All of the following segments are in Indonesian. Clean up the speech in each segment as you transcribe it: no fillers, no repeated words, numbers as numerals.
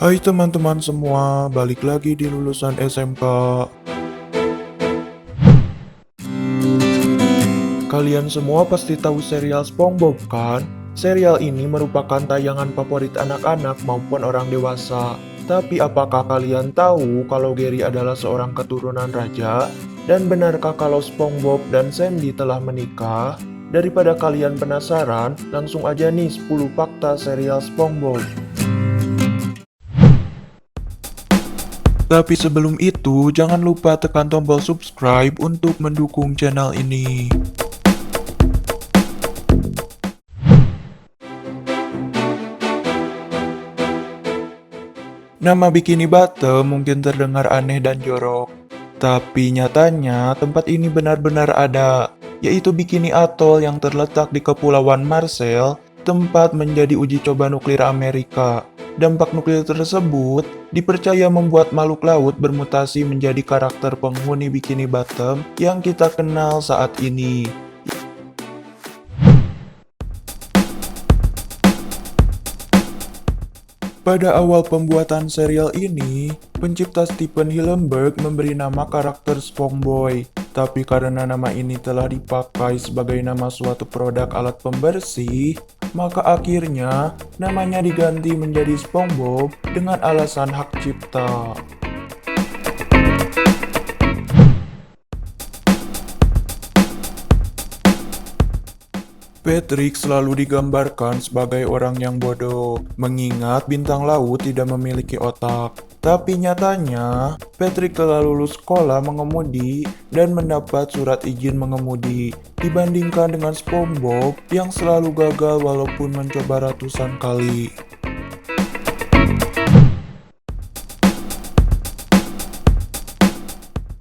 Hai teman-teman semua, balik lagi di lulusan SMK. Kalian semua pasti tahu serial SpongeBob kan? Serial ini merupakan tayangan favorit anak-anak maupun orang dewasa. Tapi apakah kalian tahu kalau Gary adalah seorang keturunan raja? Dan benarkah kalau SpongeBob dan Sandy telah menikah? Daripada kalian penasaran, langsung aja nih 10 fakta serial SpongeBob. Tapi sebelum itu, jangan lupa tekan tombol subscribe untuk mendukung channel ini. Nama Bikini Bottom mungkin terdengar aneh dan jorok, tapi nyatanya tempat ini benar-benar ada, yaitu Bikini Atoll yang terletak di Kepulauan Marshall, tempat menjadi uji coba nuklir Amerika. Dampak nuklir tersebut dipercaya membuat makhluk laut bermutasi menjadi karakter penghuni Bikini Bottom yang kita kenal saat ini. Pada awal pembuatan serial ini, pencipta Stephen Hillenburg memberi nama karakter SpongeBob. Tapi karena nama ini telah dipakai sebagai nama suatu produk alat pembersih, maka akhirnya namanya diganti menjadi SpongeBob dengan alasan hak cipta. Patrick selalu digambarkan sebagai orang yang bodoh, mengingat bintang laut tidak memiliki otak. Tapi nyatanya, Patrick telah lulus sekolah mengemudi dan mendapat surat izin mengemudi, dibandingkan dengan SpongeBob yang selalu gagal walaupun mencoba ratusan kali.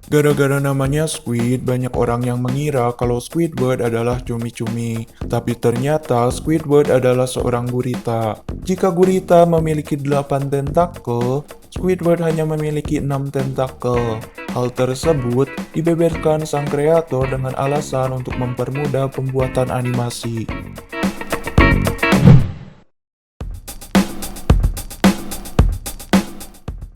Gara-gara namanya Squid, banyak orang yang mengira kalau Squidward adalah cumi-cumi. Tapi ternyata Squidward adalah seorang gurita. Jika gurita memiliki 8 tentakel, Squidward hanya memiliki 6 tentakel. Hal tersebut dibeberkan sang kreator dengan alasan untuk mempermudah pembuatan animasi.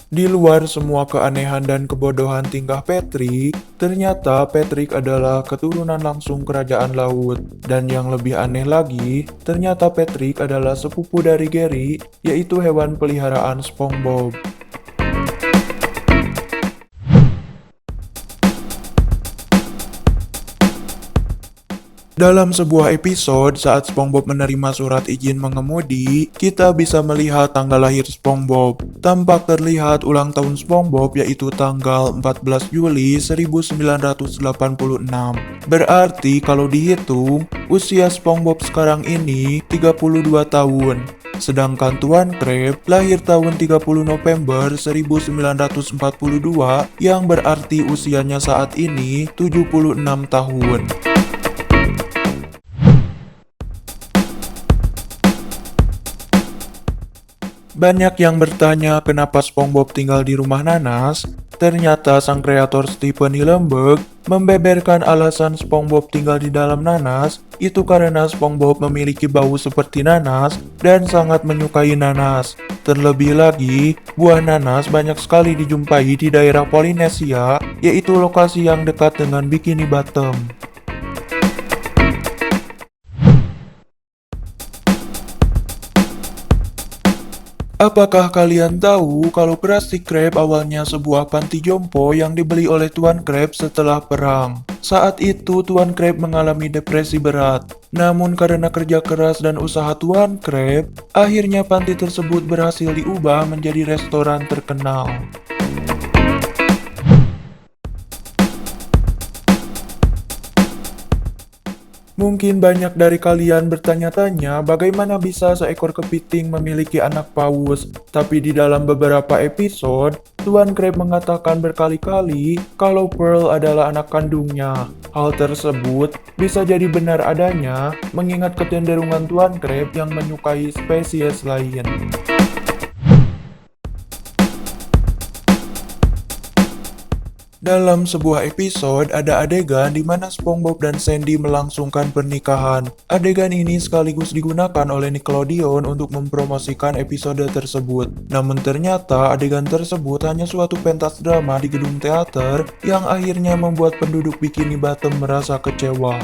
Di luar semua keanehan dan kebodohan tingkah Patrick, ternyata Patrick adalah keturunan langsung kerajaan laut. Dan yang lebih aneh lagi, ternyata Patrick adalah sepupu dari Gary, yaitu hewan peliharaan SpongeBob. Dalam sebuah episode, saat SpongeBob menerima surat izin mengemudi, kita bisa melihat tanggal lahir SpongeBob. Tampak terlihat ulang tahun SpongeBob yaitu tanggal 14 Juli 1986. Berarti kalau dihitung, usia SpongeBob sekarang ini 32 tahun. Sedangkan Tuan Krab lahir tahun 30 November 1942 yang berarti usianya saat ini 76 tahun. Banyak yang bertanya kenapa SpongeBob tinggal di rumah nanas. Ternyata sang kreator Stephen Hillenburg membeberkan alasan SpongeBob tinggal di dalam nanas itu karena SpongeBob memiliki bau seperti nanas dan sangat menyukai nanas. Terlebih lagi, buah nanas banyak sekali dijumpai di daerah Polinesia, yaitu lokasi yang dekat dengan Bikini Bottom. Apakah kalian tahu kalau Krusty Krab awalnya sebuah panti jompo yang dibeli oleh Tuan Krab setelah perang? Saat itu Tuan Krab mengalami depresi berat. Namun karena kerja keras dan usaha Tuan Krab, akhirnya panti tersebut berhasil diubah menjadi restoran terkenal. Mungkin banyak dari kalian bertanya-tanya bagaimana bisa seekor kepiting memiliki anak paus. Tapi di dalam beberapa episode, Tuan Krab mengatakan berkali-kali kalau Pearl adalah anak kandungnya. Hal tersebut bisa jadi benar adanya mengingat kecenderungan Tuan Krab yang menyukai spesies lain. Dalam sebuah episode, ada adegan di mana SpongeBob dan Sandy melangsungkan pernikahan. Adegan ini sekaligus digunakan oleh Nickelodeon untuk mempromosikan episode tersebut. Namun ternyata adegan tersebut hanya suatu pentas drama di gedung teater yang akhirnya membuat penduduk Bikini Bottom merasa kecewa.